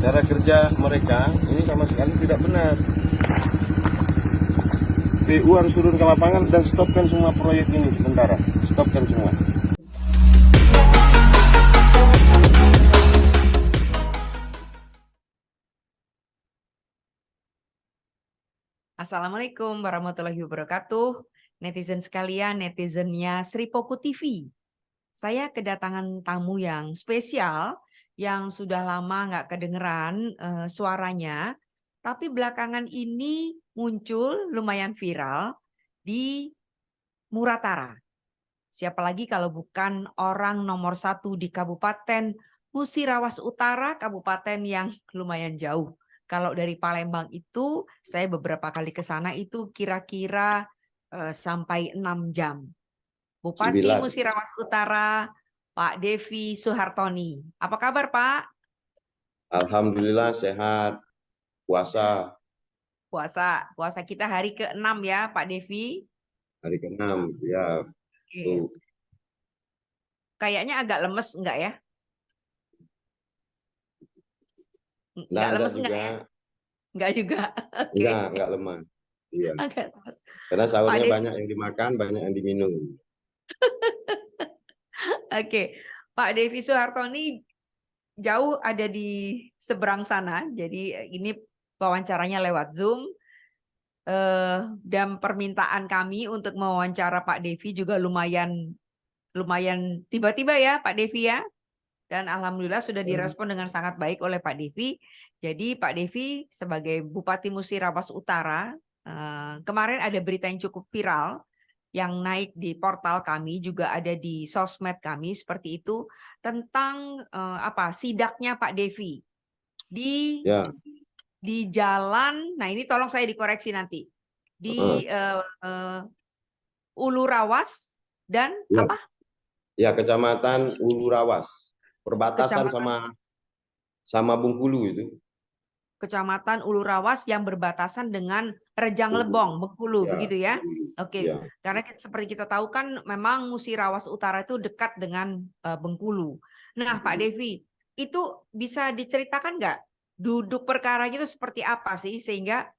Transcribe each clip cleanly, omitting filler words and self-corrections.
cara kerja mereka ini sama sekali tidak benar. PU harus turun ke lapangan dan stopkan semua proyek ini sementara. Stopkan semua. Assalamualaikum warahmatullahi wabarakatuh. Netizen sekalian, netizennya Sri Poku TV. Saya kedatangan tamu yang spesial, yang sudah lama nggak kedengeran suaranya, tapi belakangan ini muncul lumayan viral di Muratara. Siapa lagi kalau bukan orang nomor 1 di Kabupaten Musirawas Utara, kabupaten yang lumayan jauh. Kalau dari Palembang itu, saya beberapa kali ke sana itu kira-kira sampai 6 jam. Bupati 9. Musirawas Utara, Pak Devi Suhartoni. Apa kabar, Pak? Alhamdulillah sehat. Puasa Puasa kita hari ke-6 ya, Pak Devi. hari ke-6 ya. Oke. Tuh. Kayaknya agak lemes enggak ya? Nggak Enggak ada lemes enggak juga. ya? Enggak juga. Oke. Nggak lemah. Iya. Agak lemes. Karena Pak sahurnya Devi. banyak yang dimakan, banyak yang diminum. Oke, Pak Devi Suhartoni jauh ada di seberang sana. Jadi ini wawancaranya lewat Zoom. Dan permintaan kami untuk mewawancara Pak Devi juga lumayan tiba-tiba ya Pak Devi ya. Dan alhamdulillah sudah direspon dengan sangat baik oleh Pak Devi. Jadi Pak Devi sebagai Bupati Musirawas Utara, kemarin ada berita yang cukup viral yang naik di portal kami, juga ada di sosmed kami seperti itu, tentang sidaknya Pak Devi di Ya. jalan. Nah ini tolong saya dikoreksi nanti di Ulu Rawas dan Ya. apa? Ya, Kecamatan Ulu Rawas. Perbatasan Kecamatan sama Bengkulu itu. Kecamatan Ulu Rawas yang berbatasan dengan Rejang Bengkulu. Lebong, Bengkulu, Ya, begitu ya? Bengkulu. Oke, Ya. karena seperti kita tahu kan memang Musirawas Utara itu dekat dengan Bengkulu. Nah, Pak Devi, itu bisa diceritakan nggak duduk perkaranya itu seperti apa sih sehingga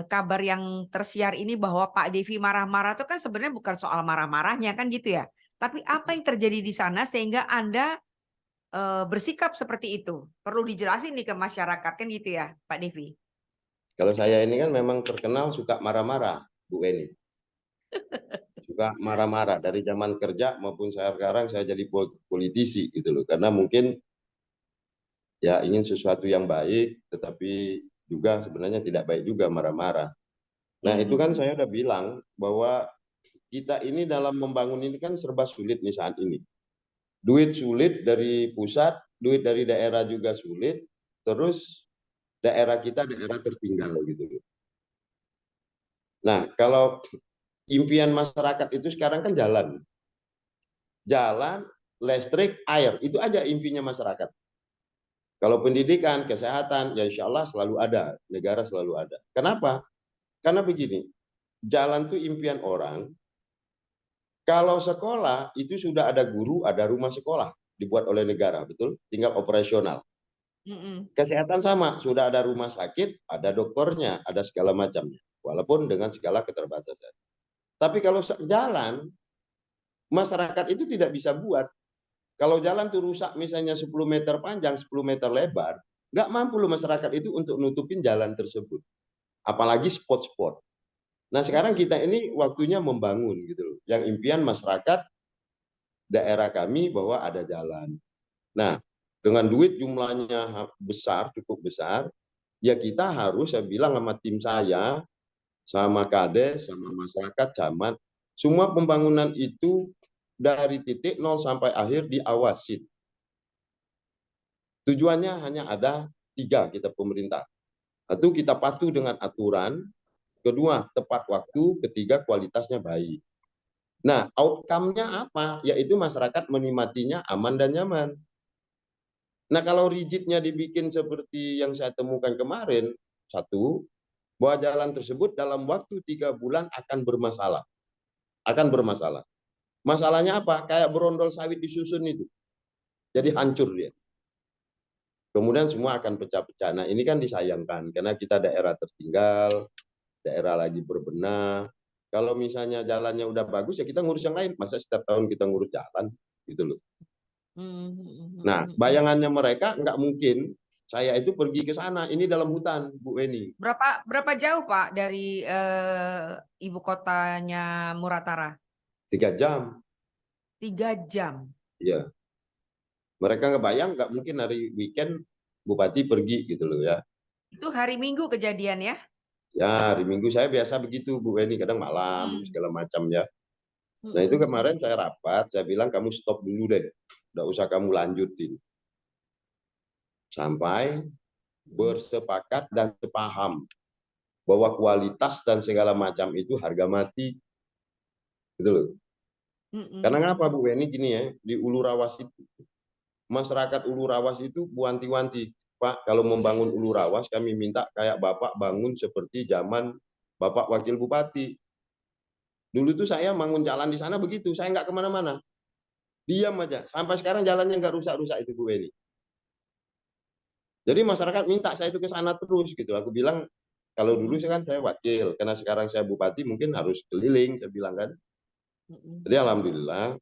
kabar yang tersiar ini bahwa Pak Devi marah-marah itu kan sebenarnya bukan soal marah-marahnya kan gitu ya. Tapi apa yang terjadi di sana sehingga Anda bersikap seperti itu? Perlu dijelasin nih ke masyarakat kan gitu ya, Pak Devi? Kalau saya ini kan memang terkenal suka marah-marah, Bu Eni. Suka marah-marah dari zaman kerja maupun sekarang saya jadi politisi gitu loh. Karena mungkin ya ingin sesuatu yang baik, tetapi juga sebenarnya tidak baik juga marah-marah. Nah, itu kan saya udah bilang bahwa kita ini dalam membangun ini kan serba sulit nih saat ini. Duit sulit dari pusat, duit dari daerah juga sulit, terus daerah kita daerah tertinggal gitu. Nah, kalau impian masyarakat itu sekarang kan jalan. Jalan, listrik, air, itu aja impinya masyarakat. Kalau pendidikan, kesehatan, ya insya Allah selalu ada, negara selalu ada. Kenapa? Karena begini, jalan itu impian orang. Kalau sekolah itu sudah ada guru, ada rumah sekolah dibuat oleh negara, betul? Tinggal operasional. Kesehatan sama, sudah ada rumah sakit, ada dokternya, ada segala macamnya. Walaupun dengan segala keterbatasan. Tapi kalau jalan, masyarakat itu tidak bisa buat. Kalau jalan itu rusak misalnya 10 meter panjang, 10 meter lebar, nggak mampu loh masyarakat itu untuk nutupin jalan tersebut. Apalagi spot-spot. Nah sekarang kita ini waktunya membangun gitu loh. Yang impian masyarakat daerah kami bahwa ada jalan. Nah dengan duit jumlahnya besar, cukup besar, ya kita harus, saya bilang sama tim saya, sama kades, sama masyarakat, camat, semua pembangunan itu dari titik nol sampai akhir diawasin. Tujuannya hanya ada 3 kita pemerintah. Satu, kita patuh dengan aturan. Kedua, tepat waktu. Ketiga, kualitasnya baik. Nah, outcome-nya apa? Yaitu masyarakat menikmatinya aman dan nyaman. Nah, kalau rigidnya dibikin seperti yang saya temukan kemarin, satu, bahwa jalan tersebut dalam waktu 3 bulan akan bermasalah. Akan bermasalah. Masalahnya apa? Kayak berondol sawit disusun itu. Jadi hancur dia. kemudian semua akan pecah-pecah. Nah, ini kan disayangkan karena kita daerah tertinggal, daerah lagi berbenah. Kalau misalnya jalannya udah bagus ya kita ngurus yang lain. Masa setiap tahun kita ngurus jalan gitu loh. Nah, bayangannya mereka nggak mungkin saya itu pergi ke sana. Ini dalam hutan, Bu Weni. Berapa jauh Pak dari ibu kotanya Muratara? 3 jam. 3 jam. Ya, mereka ngebayang nggak mungkin hari weekend Bupati pergi gitu loh ya. Itu hari Minggu kejadian ya? Ya, hari Minggu saya biasa begitu Bu Weni, kadang malam segala macam ya. Nah itu kemarin saya rapat, saya bilang kamu stop dulu deh, nggak usah kamu lanjutin. Sampai bersepakat dan sepaham bahwa kualitas dan segala macam itu harga mati, gitu loh. Karena kenapa Bu Weni gini ya, di Ulu Rawas itu, masyarakat Ulu Rawas itu wanti-wanti, Pak kalau membangun Ulu Rawas kami minta kayak Bapak bangun seperti zaman Bapak Wakil Bupati. Dulu tuh saya bangun jalan di sana begitu, saya nggak kemana-mana. Diam aja. Sampai sekarang jalannya nggak rusak-rusak itu Bu Weni. Jadi masyarakat minta saya itu ke sana terus gitu. Aku bilang kalau dulu saya wakil, karena sekarang saya bupati mungkin harus keliling, saya bilang kan. Jadi alhamdulillah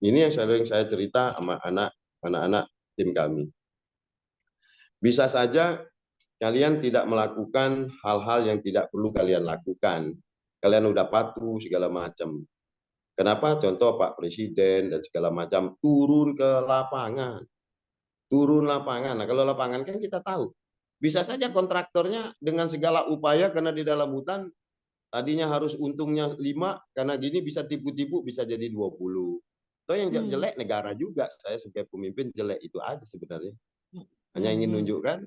ini yang sering saya cerita sama anak-anak tim kami. Bisa saja kalian tidak melakukan hal-hal yang tidak perlu kalian lakukan. Kalian udah patuh segala macam. Kenapa? Contoh Pak Presiden dan segala macam turun ke lapangan. Turun lapangan. Nah, kalau lapangan kan kita tahu. Bisa saja kontraktornya dengan segala upaya karena di dalam hutan tadinya harus untungnya 5, karena gini bisa tipu-tipu bisa jadi 20. Toh yang jelek negara juga. Saya sebagai pemimpin jelek itu aja sebenarnya. Hanya ingin nunjukkan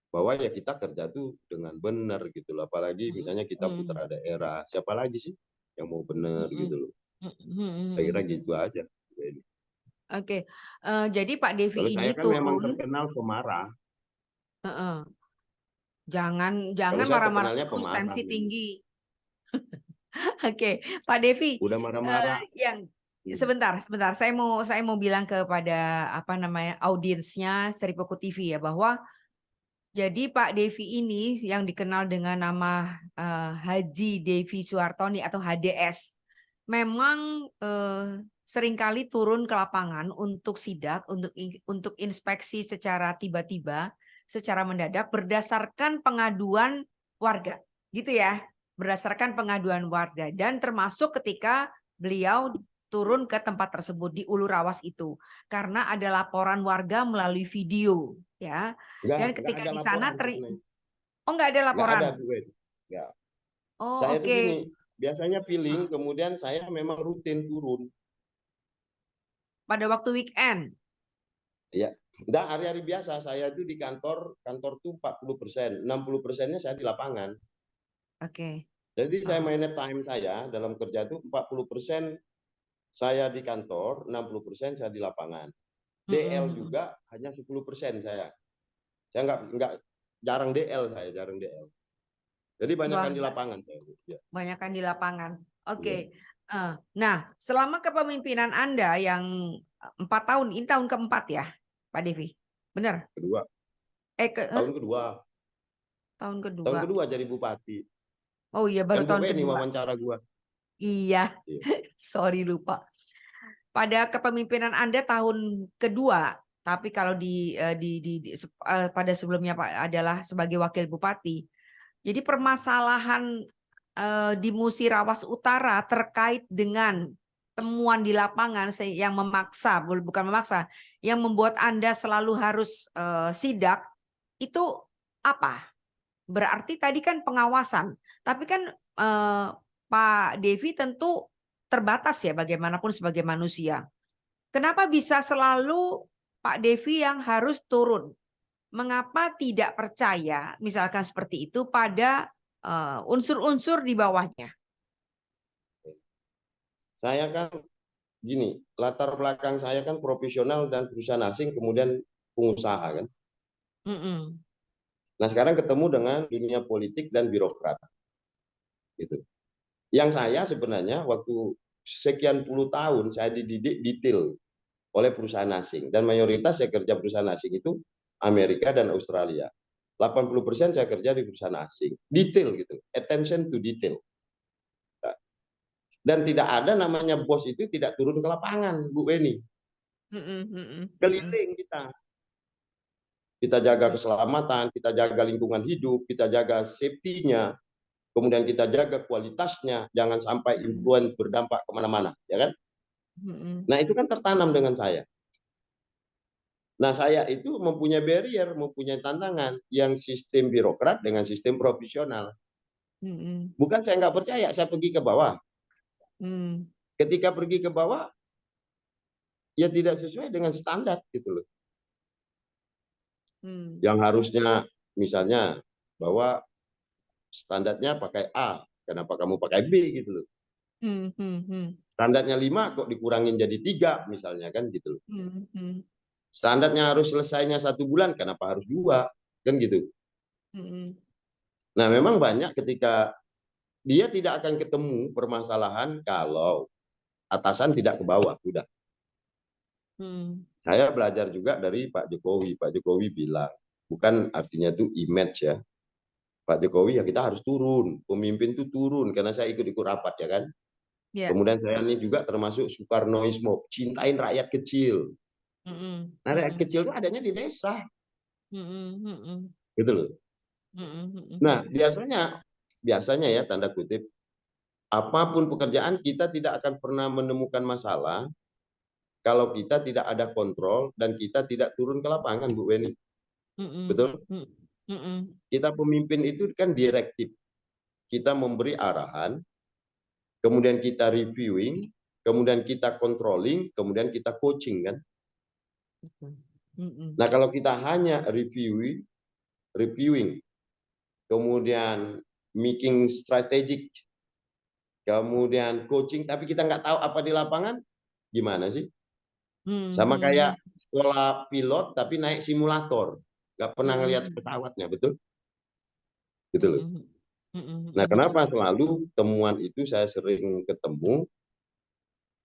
bahwa ya kita kerja tuh dengan benar gitu loh. Apalagi misalnya kita putra daerah. Siapa lagi sih yang mau benar gitu loh. Saya kira gitu aja. Oke, jadi Pak Devi Kalau ini saya kan memang turun. terkenal pemarah. Jangan Kalau saya marah-marah terkenalnya terus, pemarah. tensi tinggi. Oke, Pak Devi, Udah marah-marah. yang sebentar, saya mau bilang kepada apa namanya audiensnya Seripoku TV ya, bahwa jadi Pak Devi ini yang dikenal dengan nama Haji Devi Suartoni atau HDS, memang seringkali turun ke lapangan untuk sidak, untuk inspeksi secara tiba-tiba, secara mendadak berdasarkan pengaduan warga, gitu ya, berdasarkan pengaduan warga, dan termasuk ketika beliau turun ke tempat tersebut di Ulu Rawas itu, karena ada laporan warga melalui video, ya. Dan Nggak ketika ada di sana laporan sebenarnya. oh nggak ada Nggak laporan. ada Bu Ed. Nggak. Oh Saya tuh oke. gini, biasanya feeling, kemudian saya memang rutin turun. Pada waktu weekend. Ya, nggak hari-hari biasa. Saya tuh di kantor tuh 40%, 60%-nya saya di lapangan. Oke. Jadi saya manage time saya dalam kerja tuh 40% saya di kantor, 60% saya di lapangan. DL juga hanya 10% saya. Saya nggak jarang DL saya, jarang DL. Jadi banyakkan Wah, di lapangan saya. Ya. banyakkan di lapangan. Ya. Oke. Nah, selama kepemimpinan Anda yang 4 tahun, ini tahun keempat ya, Pak Devi? Benar? Kedua, tahun kedua. Tahun Tahun kedua. kedua jadi bupati. Oh iya, baru Kan Bu tahun Weni kedua. wawancara gua. Iya, Iya. sorry lupa. Pada kepemimpinan Anda tahun kedua, tapi kalau pada sebelumnya Pak adalah sebagai wakil bupati. Jadi permasalahan di Musirawas Utara terkait dengan temuan di lapangan yang memaksa, bukan memaksa, yang membuat Anda selalu harus sidak, itu apa? Berarti tadi kan pengawasan, tapi kan Pak Devi tentu terbatas ya bagaimanapun sebagai manusia. Kenapa bisa selalu Pak Devi yang harus turun? Mengapa tidak percaya misalkan seperti itu pada unsur-unsur di bawahnya? Saya kan gini, latar belakang saya kan profesional dan perusahaan asing, kemudian pengusaha kan. Nah sekarang ketemu dengan dunia politik dan birokrat. Gitu. Yang saya sebenarnya waktu sekian puluh tahun saya dididik detail oleh perusahaan asing. Dan mayoritas saya kerja perusahaan asing itu Amerika dan Australia. 80% saya kerja di perusahaan asing. Detail gitu. Attention to detail. Dan tidak ada namanya bos itu tidak turun ke lapangan, Bu Weni. Keliling kita. Kita jaga keselamatan, kita jaga lingkungan hidup, kita jaga safety-nya, kemudian kita jaga kualitasnya, jangan sampai influence berdampak kemana-mana, ya kan? Nah itu kan tertanam dengan saya. Nah saya itu mempunyai barrier, mempunyai tantangan yang sistem birokrat dengan sistem profesional. Bukan saya nggak percaya, saya pergi ke bawah. Ketika pergi ke bawah, ya tidak sesuai dengan standar gitu loh. Yang harusnya misalnya bahwa standarnya pakai A, kenapa kamu pakai B gitu loh. Standarnya 5 kok dikurangin jadi 3 misalnya kan gitu loh. Standarnya harus selesainya 1 bulan, kenapa harus 2 kan gitu. Nah memang banyak ketika dia tidak akan ketemu permasalahan kalau atasan tidak ke bawah, udah. Saya belajar juga dari Pak Jokowi. Pak Jokowi bilang, bukan artinya itu image ya. Pak Jokowi ya kita harus turun, pemimpin itu turun, karena saya ikut-ikut rapat ya kan. Kemudian saya ini juga termasuk Soekarnoisme, cintain rakyat kecil. Nah rakyat kecil itu adanya di desa. Gitu loh. Nah biasanya ya tanda kutip, apapun pekerjaan kita tidak akan pernah menemukan masalah kalau kita tidak ada kontrol dan kita tidak turun ke lapangan, Bu Weni. Betul? Kita pemimpin itu kan direktif. Kita memberi arahan, kemudian kita reviewing, kemudian kita controlling, kemudian kita coaching kan. Nah kalau kita hanya reviewing, kemudian making strategic, kemudian coaching, tapi kita nggak tahu apa di lapangan, gimana sih? Sama kayak sekolah pilot tapi naik simulator, nggak pernah ngelihat pesawatnya, betul? Gitu loh. Nah kenapa selalu temuan itu saya sering ketemu?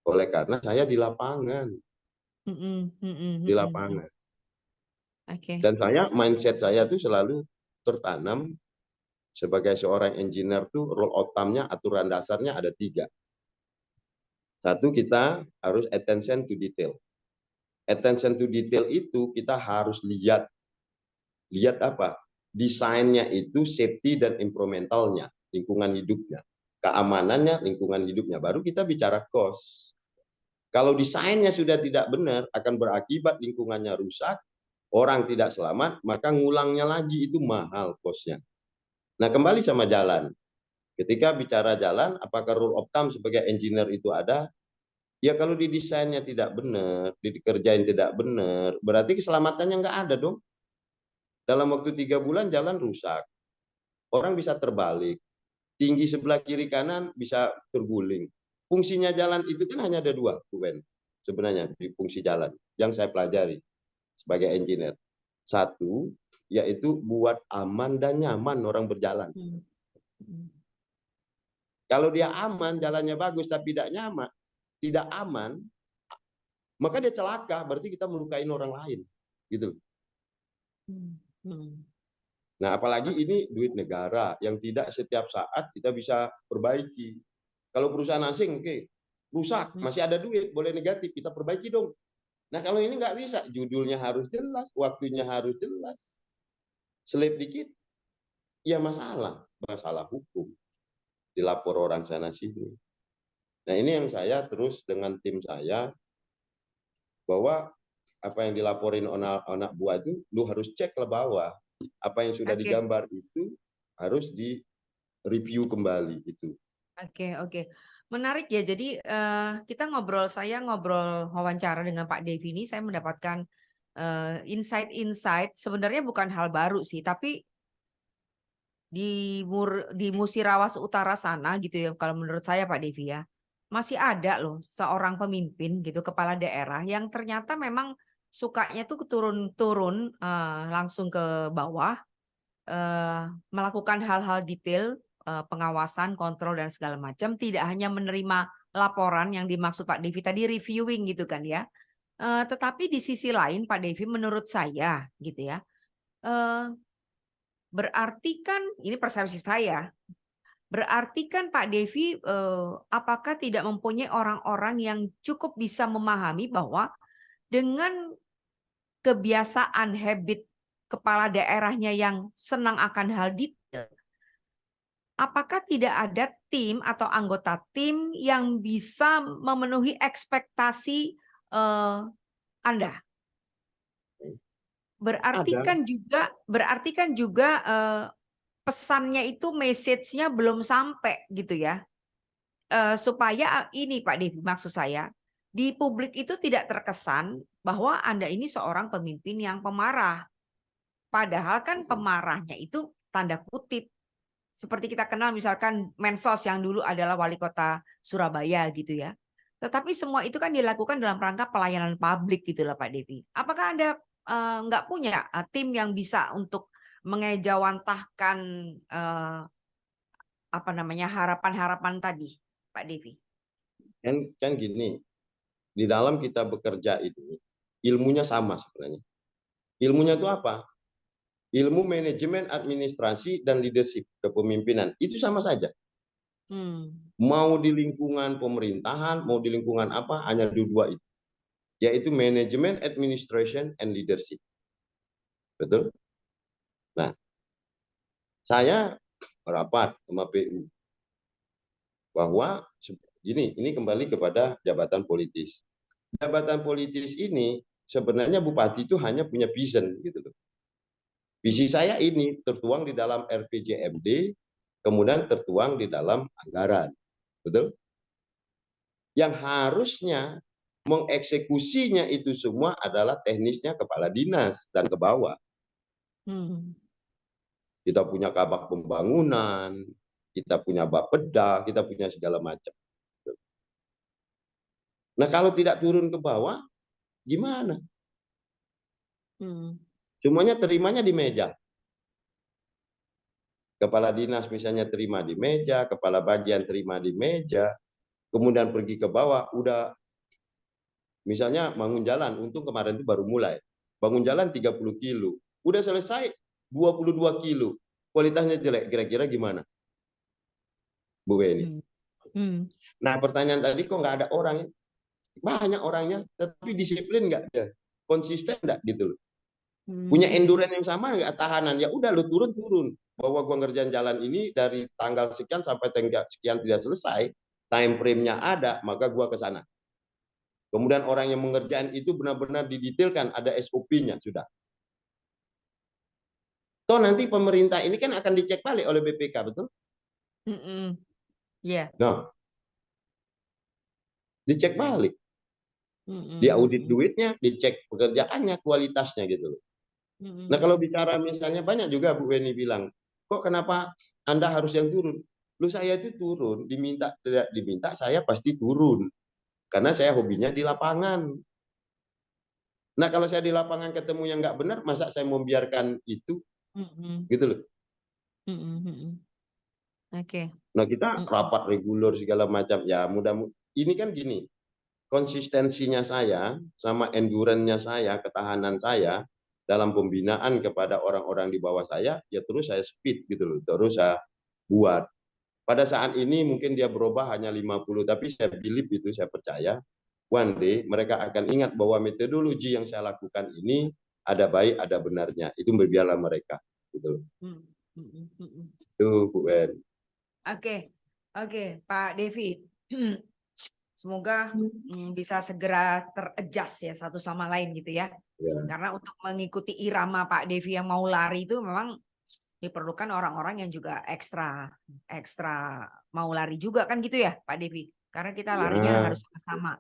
Oleh karena saya di lapangan. Di lapangan. Dan mindset saya itu selalu tertanam sebagai seorang engineer tuh rule of thumb-nya, aturan dasarnya ada 3. Satu, kita harus attention to detail. Attention to detail itu kita harus lihat apa? Desainnya itu safety dan environmentalnya, lingkungan hidupnya, keamanannya, lingkungan hidupnya. Baru kita bicara cost. Kalau desainnya sudah tidak benar, akan berakibat lingkungannya rusak, orang tidak selamat, maka ngulangnya lagi itu mahal costnya. Nah kembali sama jalan. Ketika bicara jalan, apakah rule of thumb sebagai engineer itu ada? Ya kalau didesainnya tidak benar, dikerjain tidak benar, berarti keselamatannya nggak ada dong. Dalam waktu 3 bulan jalan rusak. Orang bisa terbalik. Tinggi sebelah kiri kanan bisa terguling. Fungsinya jalan itu kan hanya ada 2, Bu Ben. Sebenarnya di fungsi jalan yang saya pelajari sebagai engineer. Satu, yaitu buat aman dan nyaman orang berjalan. Kalau dia aman, jalannya bagus tapi tidak nyaman, tidak aman, maka dia celaka, berarti kita melukai orang lain. Gitu. Nah, apalagi ini duit negara yang tidak setiap saat kita bisa perbaiki. Kalau perusahaan asing, oke, rusak, masih ada duit, boleh negatif, kita perbaiki dong. Nah, kalau ini nggak bisa, judulnya harus jelas, waktunya harus jelas. Selip dikit, ya masalah hukum. Dilapor orang sana sini. Nah, ini yang saya terus dengan tim saya, bahwa apa yang dilaporin anak buah itu, lu harus cek ke bawah. Apa yang sudah digambar itu harus di-review kembali gitu. Oke. Menarik ya. Jadi saya ngobrol wawancara dengan Pak Devi ini, saya mendapatkan insight sebenarnya bukan hal baru sih, tapi di Musirawas Utara sana gitu ya, kalau menurut saya Pak Devi ya, masih ada loh seorang pemimpin gitu, kepala daerah yang ternyata memang sukanya tuh turun-turun langsung ke bawah, melakukan hal-hal detail, pengawasan, kontrol dan segala macam, tidak hanya menerima laporan yang dimaksud Pak Devi tadi reviewing gitu kan ya. Tetapi di sisi lain Pak Devi menurut saya gitu ya, berarti kan ini persepsi saya, berarti kan Pak Devi apakah tidak mempunyai orang-orang yang cukup bisa memahami bahwa dengan kebiasaan habit kepala daerahnya yang senang akan hal detail, apakah tidak ada tim atau anggota tim yang bisa memenuhi ekspektasi Anda? Berarti Ada. kan juga pesannya itu message-nya belum sampai gitu ya. Supaya ini Pak Devi maksud saya, di publik itu tidak terkesan bahwa Anda ini seorang pemimpin yang pemarah. Padahal kan pemarahnya itu tanda kutip. Seperti kita kenal misalkan Mensos yang dulu adalah wali kota Surabaya gitu ya. Tetapi semua itu kan dilakukan dalam rangka pelayanan publik gitu lah Pak Devi. Apakah Anda nggak punya tim yang bisa untuk mengejawantahkan apa namanya harapan-harapan tadi, Pak Devi? Kan gini, di dalam kita bekerja itu ilmunya sama sebenarnya. Ilmunya itu apa? Ilmu manajemen, administrasi, dan leadership, kepemimpinan. Itu sama saja. Mau di lingkungan pemerintahan, mau di lingkungan apa, hanya dua itu. Yaitu manajemen, administration, and leadership. Betul? Nah, saya rapat sama PU bahwa ini kembali kepada jabatan politis. Jabatan politis ini sebenarnya bupati itu hanya punya vision gitu loh. Visi saya ini tertuang di dalam RPJMD, kemudian tertuang di dalam anggaran. Betul? Yang harusnya mengeksekusinya itu semua adalah teknisnya kepala dinas dan ke bawah. Kita punya kabak pembangunan, kita punya bapeda, kita punya segala macam. Nah kalau tidak turun ke bawah, gimana? Semuanya terimanya di meja. Kepala dinas misalnya terima di meja, kepala bagian terima di meja, kemudian pergi ke bawah, udah misalnya bangun jalan, untung kemarin itu baru mulai. Bangun jalan 30 kilo, udah selesai 22 kilo. Kualitasnya jelek, kira-kira gimana? Bu Weni. Nah pertanyaan tadi kok nggak ada orang? Banyak orangnya, tetapi disiplin nggak dia? Konsisten nggak gitu loh. Punya endurance yang sama nggak, tahanan? Ya udah lu turun bahwa gua ngerjain jalan ini dari tanggal sekian sampai tanggal sekian tidak selesai, time frame-nya ada, maka gua ke sana. Kemudian orang yang mengerjain itu benar-benar didetailkan, ada SOP-nya sudah. Toh nanti pemerintah ini kan akan dicek balik oleh BPK, betul? Nah, dicek balik. Diaudit duitnya, dicek pekerjaannya, kualitasnya gitu loh. Nah kalau bicara misalnya banyak juga Bu Weni bilang, kok kenapa Anda harus yang turun? Lu saya itu turun, diminta tidak diminta saya pasti turun. Karena saya hobinya di lapangan. Nah kalau saya di lapangan ketemu yang nggak benar, masa saya membiarkan itu? Gitu loh. Nah kita rapat reguler segala macam. Ya mudah ini kan gini, konsistensinya saya sama endurance-nya saya, ketahanan saya dalam pembinaan kepada orang-orang di bawah saya, ya terus saya speed gitu loh, terus saya buat. Pada saat ini mungkin dia berubah hanya 50, tapi saya believe itu, saya percaya one day mereka akan ingat bahwa metodologi yang saya lakukan ini ada baik, ada benarnya. Itu biarlah mereka gitu. Itu Bu Ben. Oke, Pak Devi. Semoga bisa segera teradjust ya satu sama lain gitu ya. Karena untuk mengikuti irama Pak Devi yang mau lari itu memang diperlukan orang-orang yang juga ekstra mau lari juga kan gitu ya Pak Devi. Karena kita larinya harus sama-sama.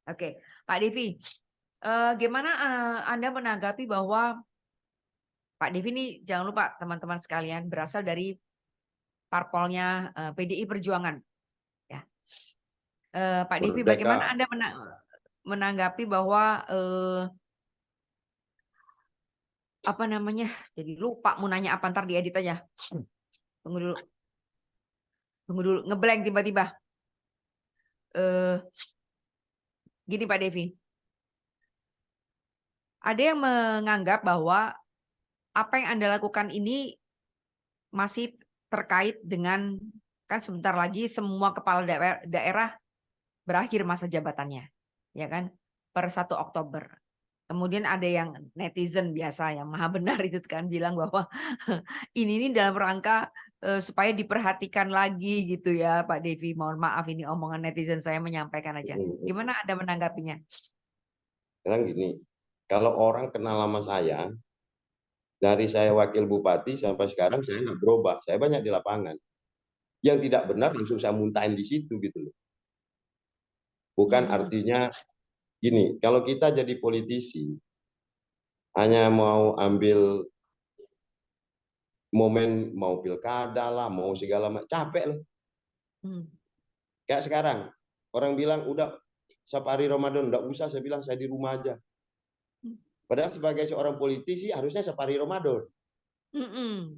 Oke, Pak Devi, gimana Anda menanggapi bahwa Pak Devi ini jangan lupa teman-teman sekalian berasal dari parpolnya PDI Perjuangan. Ya. Pak Devi, bagaimana Anda menanggapi bahwa apa namanya? Jadi lupa mau nanya apa, ntar diedit aja. Tunggu dulu, ngeblank tiba-tiba. Gini Pak Devi, Ada yang menganggap bahwa apa yang Anda lakukan ini masih terkait dengan, kan sebentar lagi semua kepala daerah berakhir masa jabatannya, ya kan, per 1 Oktober. Kemudian ada yang netizen biasa yang maha benar itu kan bilang bahwa ini nih dalam rangka, supaya diperhatikan lagi gitu ya Pak Devi. Mohon maaf ini omongan netizen saya menyampaikan aja. Gimana Anda menanggapinya? Sekarang gini, kalau orang kenal nama saya, dari saya wakil bupati sampai sekarang saya nggak berubah. Saya banyak di lapangan. Yang tidak benar langsung saya muntahin di situ gitu loh. Bukan Mhm, artinya gini, kalau kita jadi politisi hanya mau ambil momen, mau pilkada lah, mau segala macam, capek loh. mmm, Kayak sekarang orang bilang udah safari Ramadan, nggak usah, saya bilang saya di rumah aja. mmm, Padahal sebagai seorang politisi harusnya safari Ramadan, mhm,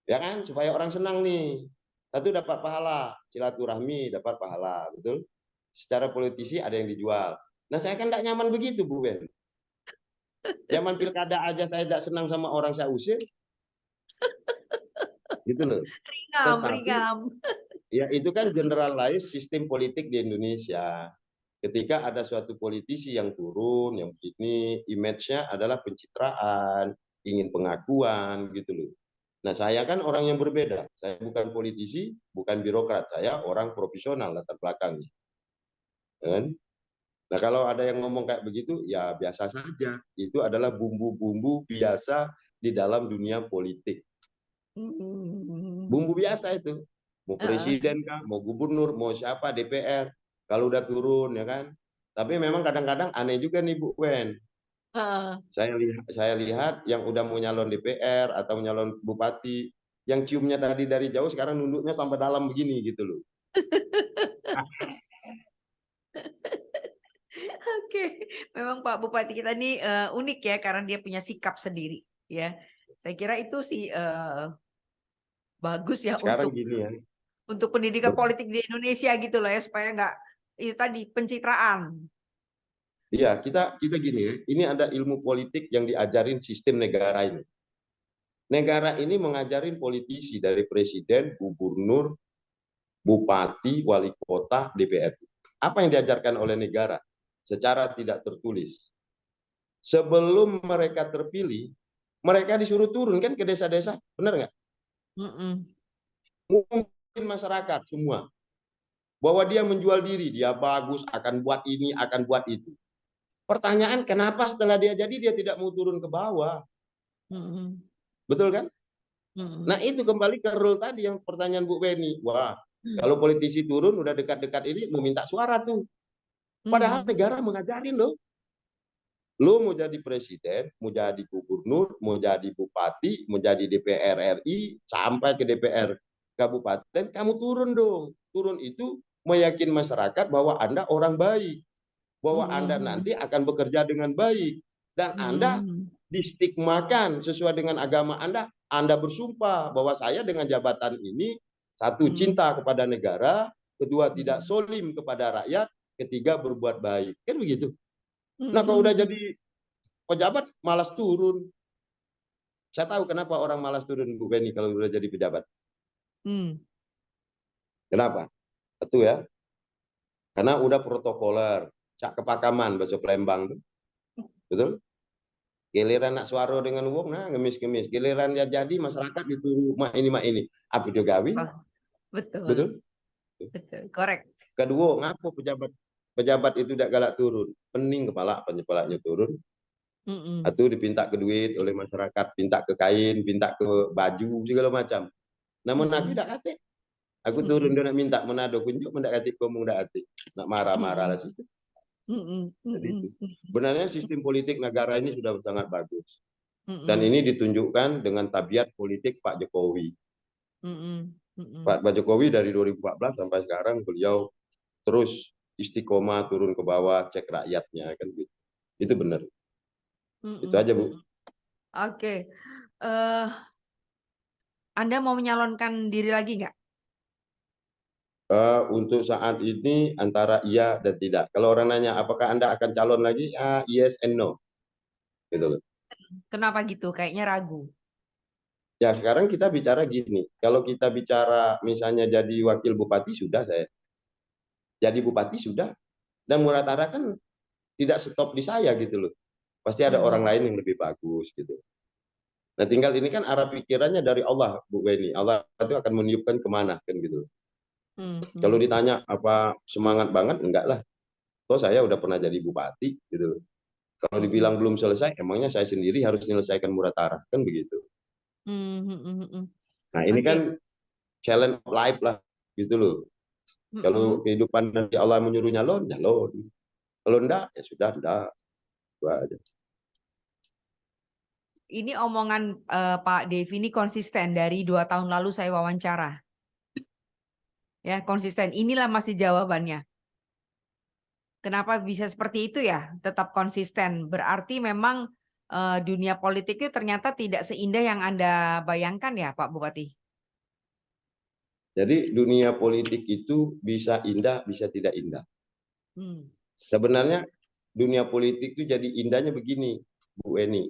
ya kan, supaya orang senang nih. Satu dapat pahala, silaturahmi dapat pahala, betul. Secara politisi ada yang dijual. Nah saya kan tidak nyaman begitu Bu Ben. Zaman pilkada aja saya tidak senang sama orang saya usir, gitu loh. ringam Tetapi ringam. ya itu kan generalize sistem politik di Indonesia. Ketika ada suatu politisi yang turun, yang ini image-nya adalah pencitraan, ingin pengakuan gitu loh. Nah, saya kan orang yang berbeda. Saya bukan politisi, bukan birokrat. Saya orang profesional latar belakangnya. Kan? Nah, kalau ada yang ngomong kayak begitu, ya biasa saja. Itu adalah bumbu-bumbu biasa di dalam dunia politik. Mhm, Bumbu biasa itu. Mau heeh, presiden kah, mau gubernur, mau siapa, DPR. Kalau udah turun, ya kan. Tapi memang kadang-kadang aneh juga nih Bu Wen. heeh. Saya lihat yang udah mau nyalon DPR atau nyalon bupati, yang ciumnya tadi dari jauh sekarang nunduknya tambah dalam begini gitu loh. Oke, memang Pak Bupati kita ini, unik ya karena dia punya sikap sendiri ya. Saya kira itu sih, bagus ya Sekarang gini ya, untuk pendidikan politik di Indonesia gitu loh ya supaya nggak itu tadi pencitraan. iya kita kita gini ya, ini ada ilmu politik yang diajarin sistem negara ini. Negara ini mengajarin politisi dari presiden, gubernur, bupati, wali kota, DPR. Apa yang diajarkan oleh negara secara tidak tertulis? Sebelum mereka terpilih, mereka disuruh turun kan ke desa-desa, benar nggak? Mhm, Mungkin masyarakat semua bahwa dia menjual diri, dia bagus, akan buat ini, akan buat itu. Pertanyaan kenapa setelah dia jadi dia tidak mau turun ke bawah? mhm, Betul kan? Nah, mhm, itu kembali ke rule tadi yang pertanyaan Bu Beni. Wah, mmm, kalau politisi turun udah dekat-dekat ini mau minta suara tuh. Padahal mhm, negara mengajarin loh. Lo mau jadi presiden, mau jadi gubernur, mau jadi bupati, mau jadi DPR RI, sampai ke DPR kabupaten, kamu turun dong. Turun itu meyakin masyarakat bahwa Anda orang baik, bahwa Anda mhm, nanti akan bekerja dengan baik, dan Anda mhm, distigmakan sesuai dengan agama Anda bersumpah bahwa saya dengan jabatan ini, satu, mhm, cinta kepada negara, kedua, tidak mhm, solim kepada rakyat, ketiga, berbuat baik. Kan begitu. Nah, kalau udah mhm, jadi pejabat, malas turun. Saya tahu kenapa orang malas turun, Bu Beni, kalau udah jadi pejabat. mmm, Kenapa? Itu ya, karena udah protokoler, cak kepakaman bahasa Palembang tuh, betul? Giliran nak suara dengan uang, nah ngemis-ngemis. Giliran dia jadi masyarakat dituruh mak ini. Apa juga gawin, oh, betul, betul? betul, korek, Kedua, ngapa pejabat pejabat itu tidak galak turun? Pening kepala, kepalanya turun. mhm, Atau dipinta ke duit oleh masyarakat, pinta ke kain, pinta ke baju, segala macam. Namun aku mhm, tidak kate. Aku turun mhm, dia nak minta menado kunjuk, mendak kate kamu ndak kate. Nak marah-marah lah mhm, situ. mhm, Jadi itu. mhm, mhm, Sebenarnya sistem politik negara ini sudah sangat bagus. Dan mhm, ini ditunjukkan dengan tabiat politik Pak Jokowi. mhm, mhm. Pak Jokowi dari 2014 sampai sekarang beliau terus istiqomah turun ke bawah cek rakyatnya kan gitu. Itu benar. Itu Mhm, aja Bu. mhm. Oke, eee, Anda mau menyalonkan diri lagi nggak? Untuk saat ini antara iya dan tidak. Kalau orang nanya apakah Anda akan calon lagi? Yes and no. gitu loh. Kenapa gitu? Kayaknya ragu. Ya sekarang kita bicara gini, kalau kita bicara misalnya jadi wakil bupati sudah saya, jadi bupati sudah, dan Muratara kan tidak stop di saya gitu loh. Pasti ada orang Mhm. lain yang lebih bagus gitu. Nah tinggal ini kan arah pikirannya dari Allah Bu Weni. Allah itu akan meniupkan kemana kan gitu. Kalau Mhm. ditanya apa semangat banget, enggak lah. Toh saya udah pernah jadi bupati gitu. Kalau Mhm. dibilang belum selesai, emangnya saya sendiri harus menyelesaikan Muratara kan begitu. Mhm. Mhm. Mhm. Nah ini kan Oke. challenge of life lah gitu loh. Kalau Mhm. kehidupan nanti Allah menyuruh nyalon, nyalon. Kalau enggak, ya sudah enggak. Itu aja. Ini omongan Pak Devi ini konsisten dari 2 tahun lalu saya wawancara. Ya, konsisten. Inilah masih jawabannya. Kenapa bisa seperti itu ya? Tetap konsisten. Berarti memang dunia politik itu ternyata tidak seindah yang Anda bayangkan ya, Pak Bupati? Jadi dunia politik itu bisa indah, bisa tidak indah. Hmm. Sebenarnya dunia politik itu jadi indahnya begini, Bu Eni.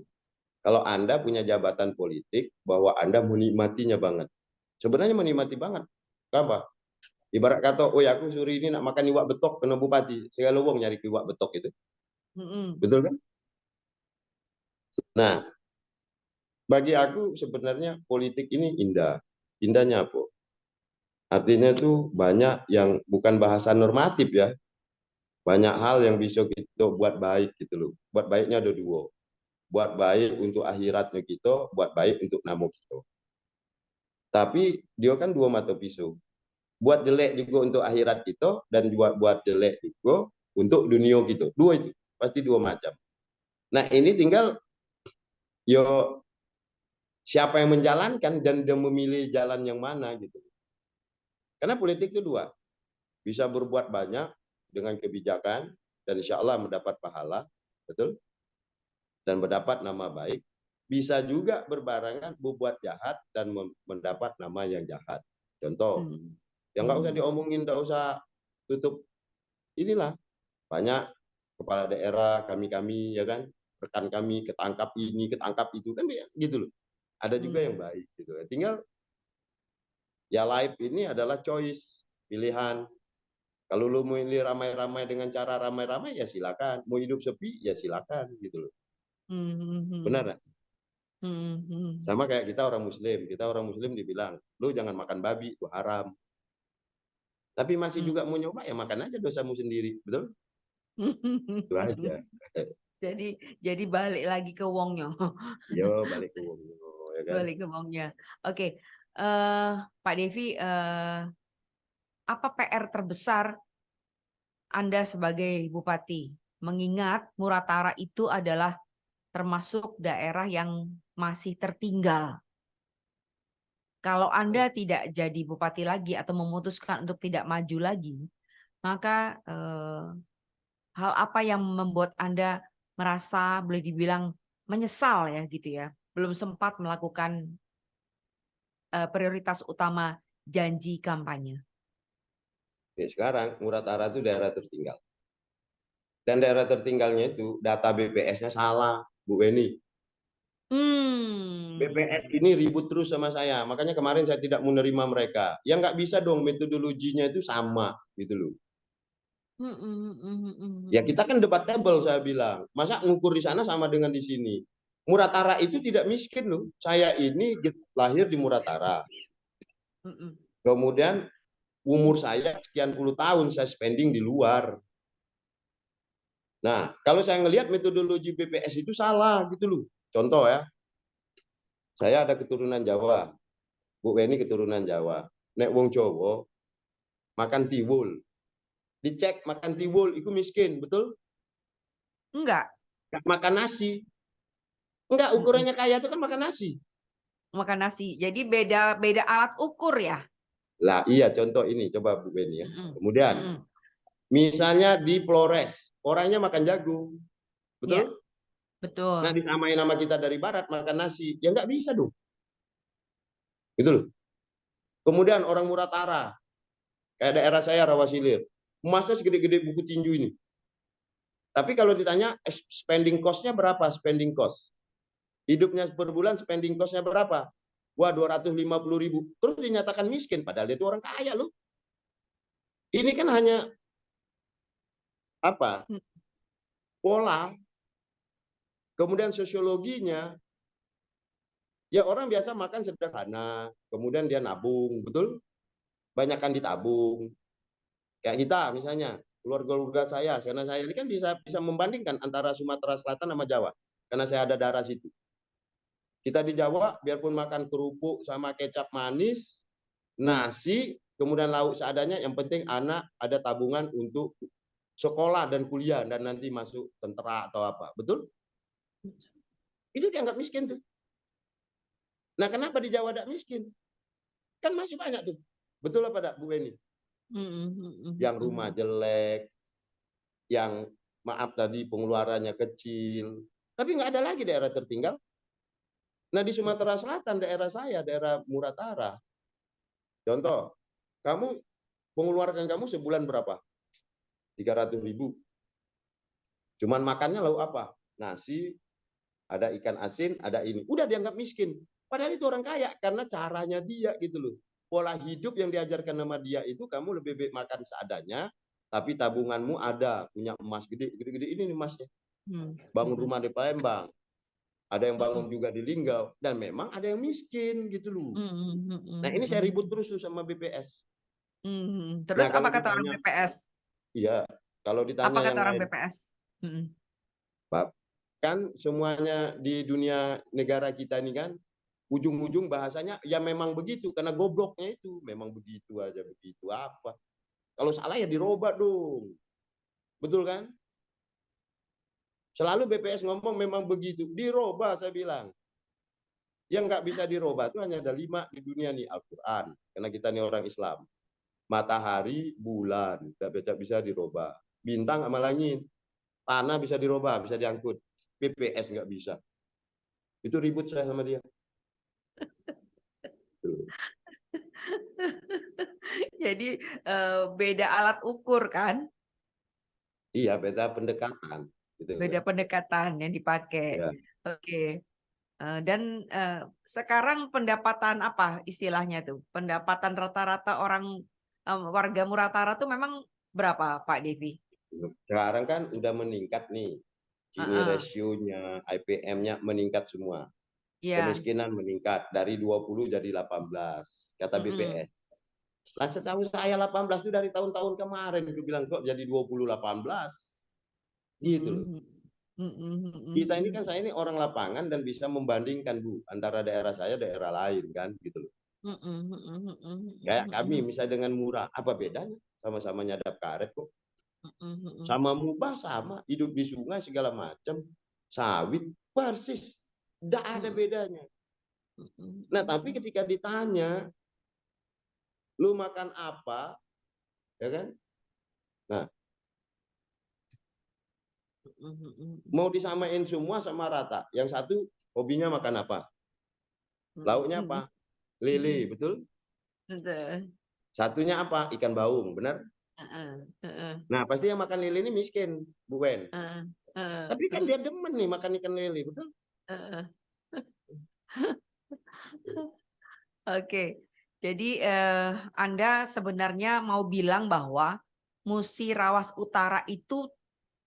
Kalau Anda punya jabatan politik, bahwa Anda menikmatinya banget. Sebenarnya menikmati banget. Kenapa? Ibarat kata, oh ya aku sore ini nak makan iwak betok kena bupati. Segala wong nyari iwak betok itu. Mm-mm. Betul kan? Nah, bagi aku sebenarnya politik ini indah. Indahnya apa? Artinya tuh banyak yang bukan bahasa normatif ya. Banyak hal yang bisa kita buat baik gitu loh. Buat baiknya ada dua. Buat baik untuk akhiratnya kita, buat baik untuk nama kita. Tapi dia kan dua mata pisau. Buat jelek juga untuk akhirat kita dan buat jelek juga untuk dunia kita. Dua itu pasti dua macam. Nah ini tinggal yo siapa yang menjalankan dan dia memilih jalan yang mana gitu. Karena politik itu dua, bisa berbuat banyak dengan kebijakan dan insya Allah mendapat pahala, betul, dan mendapat nama baik. Bisa juga berbarengan berbuat jahat dan mendapat nama yang jahat. Contoh, Hmm. yang nggak usah Hmm. diomongin, nggak usah tutup inilah banyak kepala daerah kami ya kan, rekan kami ketangkap ini ketangkap itu kan gitu loh. Ada juga yang Hmm. baik gitu. Tinggal ya live ini adalah choice, pilihan. Kalau lu mau ini ramai-ramai dengan cara ramai-ramai ya silakan. Mau hidup sepi ya silakan gitu loh. Hmm. Hmm. Benar nggak? Hmm. Hmm. Sama kayak kita orang Muslim. Kita orang Muslim dibilang, lu jangan makan babi, itu haram. Tapi masih Hmm. juga mau nyoba ya makan aja dosamu sendiri, betul? Itu aja. Jadi jadi balik lagi ke wongnya. Yo balik ke wong, ya kan? Balik ke wongnya. Oke, Pak Devi, apa PR terbesar Anda sebagai bupati? Mengingat Muratara itu adalah termasuk daerah yang masih tertinggal. Kalau Anda tidak jadi bupati lagi atau memutuskan untuk tidak maju lagi, maka hal apa yang membuat Anda merasa boleh dibilang menyesal ya gitu ya, belum sempat melakukan prioritas utama janji kampanye? Ya, sekarang Muratara itu daerah tertinggal. Dan daerah tertinggalnya itu data BPS-nya salah, Bu Weni. BPS Hmm. ini ribut terus sama saya. Makanya kemarin saya tidak menerima mereka. Ya nggak bisa dong metodologinya itu sama gitu loh. Hmm, hmm, hmm, hmm, Ya hmm. kita kan debatable saya bilang. Masa ngukur di sana sama dengan di sini? Muratara itu tidak miskin loh. Saya ini lahir di Muratara. Hmm, hmm. Kemudian umur saya sekian puluh tahun saya spending di luar. Nah, kalau saya ngelihat metodologi BPS itu salah gitu loh. Contoh ya, saya ada keturunan Jawa. Bu Weni keturunan Jawa. Nek wong Jawa makan tiwul. Dicek makan tiwul itu miskin, betul? Enggak, Nggak makan nasi. Enggak, hmm, hmm. ukurannya kaya itu kan makan nasi. Makan nasi. Jadi beda beda alat ukur ya. Lah iya contoh ini, coba Bu Weni ya. Hmm, hmm. Kemudian, Hmm, hmm. misalnya di Flores, orangnya makan jagung, Ya, betul? Nah, betul. disamain nama kita dari barat makan nasi. Ya nggak bisa dong. Gitu loh. Kemudian orang Muratara, kayak daerah saya Rawasilir. Emasnya segede-gede buku tinju ini. Tapi kalau ditanya spending cost-nya berapa? Spending cost. Hidupnya per bulan spending cost-nya berapa? Wah, 250.000. Terus dinyatakan miskin, padahal dia itu orang kaya loh. Ini kan hanya apa? Pola, kemudian sosiologinya. Ya orang biasa makan sederhana, kemudian dia nabung, betul? Banyakkan ditabung. Kayak kita misalnya, keluarga saya, karena saya ini kan bisa membandingkan antara Sumatera Selatan sama Jawa, karena saya ada darah situ. Kita di Jawa, biarpun makan kerupuk sama kecap manis, nasi, kemudian lauk seadanya, yang penting anak ada tabungan untuk sekolah dan kuliah, dan nanti masuk tentara atau apa, betul? Itu dianggap miskin tuh. Nah, kenapa di Jawa tidak miskin? Kan masih banyak tuh. Betul apa tidak, Bu Weni? Yang rumah jelek, yang maaf tadi pengeluarannya kecil, tapi nggak ada lagi daerah tertinggal. Nah di Sumatera Selatan, daerah saya, daerah Muratara, contoh, kamu pengeluaran kamu sebulan berapa? 300.000. Cuman makannya lauk apa? Nasi, ada ikan asin, ada ini. Udah dianggap miskin. Padahal itu orang kaya karena caranya dia gitu loh. Pola hidup yang diajarkan sama dia itu kamu lebih baik makan seadanya, tapi tabunganmu ada, punya emas gede-gede ini nih emasnya. Bangun rumah di Palembang, ada yang bangun juga di Linggau, dan memang ada yang miskin gitu loh. Nah ini saya ribut terus tuh sama BPS. Terus Nah apa kalau kata orang ditanya, BPS? iya, kalau Apa ditanya kata yang orang lain, BPS? Pak, kan semuanya di dunia negara kita ini kan ujung-ujung bahasanya ya memang begitu karena gobloknya itu memang begitu aja, begitu apa. Kalau salah ya dirobak dong. Betul kan? Selalu BPS ngomong memang begitu, dirobah saya bilang. Yang nggak bisa dirobah itu hanya ada 5 di dunia nih, Al-Quran, karena kita nih orang Islam. Matahari, bulan, nggak bisa dirobah. Bintang sama langit, tanah bisa dirobah, bisa diangkut. BPS nggak bisa. Itu ribut saya sama dia. Jadi beda alat ukur kan? Iya, beda pendekatan. Gitu. Beda pendekatan yang dipakai. Ya. Oke. Dan sekarang pendapatan apa istilahnya tuh? Pendapatan rata-rata orang warga Muratara tuh memang berapa, Pak Devi? Sekarang kan udah meningkat nih. Gini Heeh. rasionya, IPM-nya meningkat semua. Iya. Kemiskinan meningkat dari 20 jadi 18, kata Mm-mm. BPS. Lah setahu saya 18 itu dari tahun-tahun kemarin. Itu bilang kok jadi 20 18. Gitu loh. Mhm. Mhm, Kita ini mhm, kan, saya ini orang lapangan dan bisa membandingkan Bu antara daerah saya daerah lain kan gitu loh. mhm, mhm, mhm, Kayak mhm, kami mhm, misalnya dengan murah, apa bedanya? Sama-sama nyadap karet kok. mhm, mhm, Sama mubah sama, hidup di sungai segala macam, sawit persis. Tidak ada mhm, bedanya. mhm, Nah, mhm, tapi ketika ditanya, lu makan apa? Ya kan? Nah, mhm, mhm, mau disamain semua sama rata. Yang satu hobinya makan apa? Lauknya mhm, apa? Lele, mhm, betul? betul. Satunya apa? Ikan baung, benar? Heeh, heeh, Nah, pasti yang makan lele ini miskin, Bu Wen. heeh, heeh, Tapi kan heeh, dia demen nih makan ikan lele, betul? heeh. Oke, jadi Anda sebenarnya mau bilang bahwa Musirawas Utara itu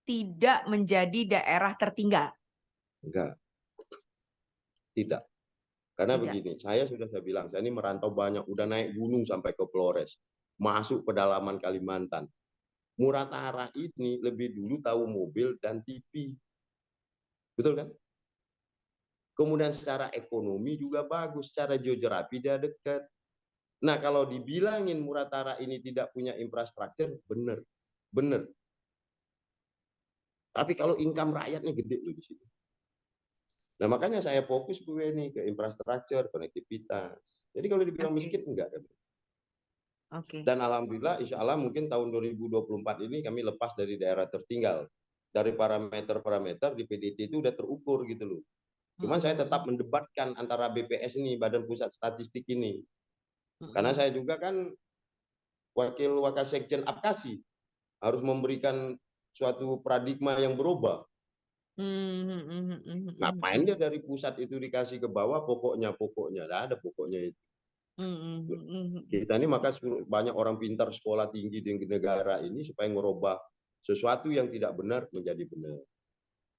tidak menjadi daerah tertinggal? Enggak, tidak. Karena Tidak. begini, saya bilang, saya ini merantau banyak, udah naik gunung sampai ke Flores, masuk pedalaman Kalimantan. Muratara ini lebih dulu tahu mobil dan TV. Betul kan? Kemudian secara ekonomi juga bagus, secara geografi dia dekat. Nah, kalau dibilangin Muratara ini tidak punya infrastruktur, benar. Benar. Tapi kalau income rakyatnya gede loh di situ. Nah, makanya saya fokus gue nih ke infrastruktur, konektivitas. Jadi kalau dibilang Oke, miskin, enggak. oke. Dan alhamdulillah, insya Allah mungkin tahun 2024 ini kami lepas dari daerah tertinggal. Dari parameter-parameter di PDT itu udah terukur gitu loh. Cuman saya tetap Mhm, mendebatkan antara BPS ini, Badan Pusat Statistik ini. Karena mhm, saya juga kan wakil Wakasekjen Apkasi, harus memberikan suatu paradigma yang berubah. Ngapain dia dari pusat itu dikasih ke bawah pokoknya, tidak ada pokoknya itu. Kita ini maka banyak orang pintar sekolah tinggi di negara ini supaya merubah sesuatu yang tidak benar menjadi benar.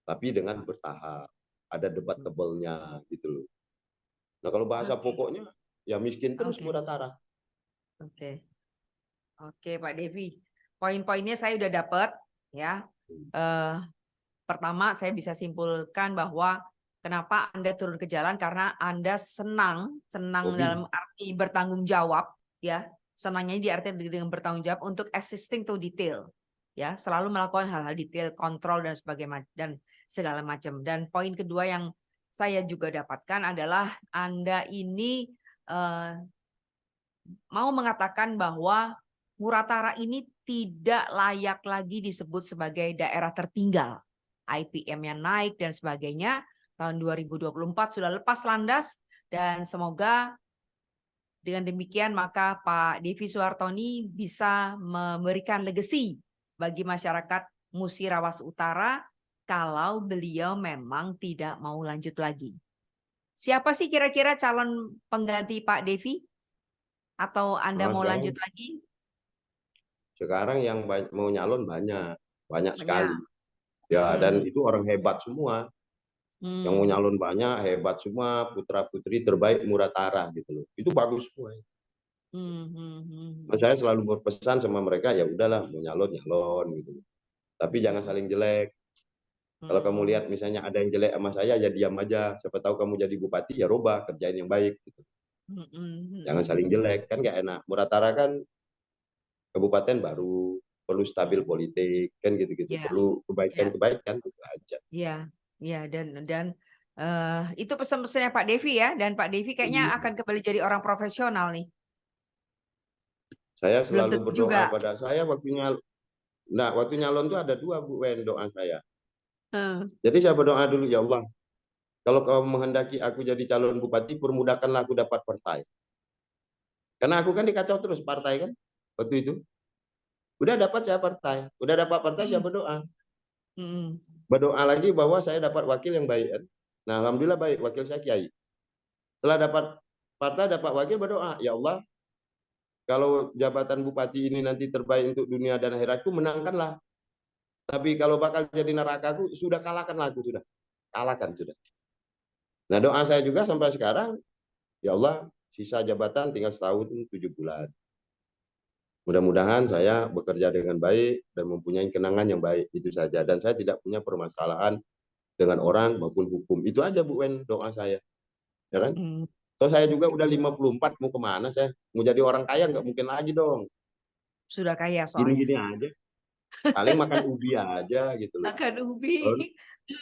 Tapi dengan bertahap, ada debat tebalnya gitu loh. Nah kalau bahasa pokoknya ya miskin terus murah tara. Oke. Oke Pak Devi, poin-poinnya saya udah dapat ya. Pertama saya bisa simpulkan bahwa kenapa Anda turun ke jalan karena Anda senang dalam arti bertanggung jawab ya. Senangnya di arti dengan bertanggung jawab untuk assisting to detail. Ya, selalu melakukan hal-hal detail, kontrol dan sebagainya dan segala macam. Dan poin kedua yang saya juga dapatkan adalah Anda ini mau mengatakan bahwa Muratara ini tidak layak lagi disebut sebagai daerah tertinggal. IPM-nya naik dan sebagainya. Tahun 2024 sudah lepas landas dan semoga dengan demikian maka Pak Devi Suhartoni bisa memberikan legacy bagi masyarakat Musirawas Utara kalau beliau memang tidak mau lanjut lagi. Siapa sih kira-kira calon pengganti Pak Devi? Atau Anda mau lanjut lagi? Sekarang yang mau nyalon banyak sekali. Ya, dan itu orang hebat semua. Yang mau nyalon banyak, hebat semua, putra-putri terbaik Muratara gitu loh. Itu bagus semua. Saya selalu berpesan sama mereka, ya udahlah mau nyalon gitu. Tapi jangan saling jelek. Kalau kamu lihat misalnya ada yang jelek sama saya, ya diam aja. Siapa tahu kamu jadi bupati, ya robah, kerjain yang baik. Gitu. Jangan saling jelek, kan nggak enak. Muratara kan kabupaten baru, perlu stabil politik, kan gitu-gitu. Perlu kebaikan-kebaikan, gitu aja. Iya, iya dan itu pesan-pesannya Pak Devi ya. Dan Pak Devi kayaknya akan kembali jadi orang profesional nih. Saya selalu berdoa pada saya waktu nyalon tuh ada dua Bu Wen doa saya. Jadi saya berdoa dulu, ya Allah, kalau kau menghendaki aku jadi calon bupati, permudahkanlah aku dapat partai. Karena aku kan dikacau terus partai kan waktu itu. Udah dapat saya partai, saya berdoa. Berdoa lagi bahwa saya dapat wakil yang baik kan. Nah, alhamdulillah baik, wakil saya Kiai. Setelah dapat partai, dapat wakil, berdoa, ya Allah, kalau jabatan bupati ini nanti terbaik untuk dunia dan akhiratku, menangkanlah. Tapi kalau bakal jadi nerakaku, sudah kalahkanlah aku, sudah. Kalahkan, sudah. Nah, doa saya juga sampai sekarang, ya Allah, sisa jabatan tinggal setahun 7 bulan. Mudah-mudahan saya bekerja dengan baik dan mempunyai kenangan yang baik, itu saja. Dan saya tidak punya permasalahan dengan orang maupun hukum. Itu aja Bu Wen doa saya. Ya kan? So saya juga udah 54, mau kemana saya? Mau jadi orang kaya nggak mungkin lagi dong. Sudah kaya soalnya. Gini-gini aja. Paling makan ubi aja gitu loh. Makan ubi.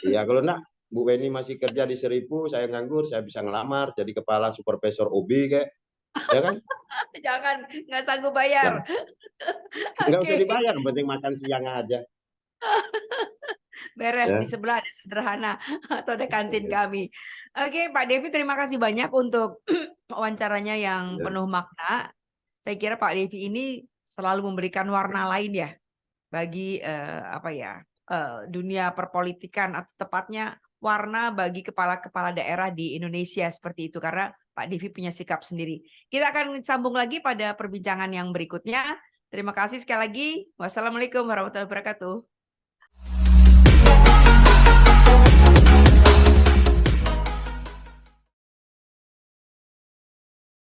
Iya, kalau enggak Bu Weni masih kerja di Seribu, saya nganggur, saya bisa ngelamar jadi kepala supervisor OB kayak, ya kan? Jangan, nggak sanggup bayar. Nggak usah dibayar, penting makan siang aja. Beres, di sebelah ada sederhana atau ada kantin kami. Oke, Pak Devi, terima kasih banyak untuk wawancaranya yang penuh makna. Saya kira Pak Devi ini selalu memberikan warna lain ya bagi dunia perpolitikan, atau tepatnya warna bagi kepala-kepala daerah di Indonesia seperti itu, karena Pak Devi punya sikap sendiri. Kita akan sambung lagi pada perbincangan yang berikutnya. Terima kasih sekali lagi. Wassalamualaikum warahmatullahi wabarakatuh.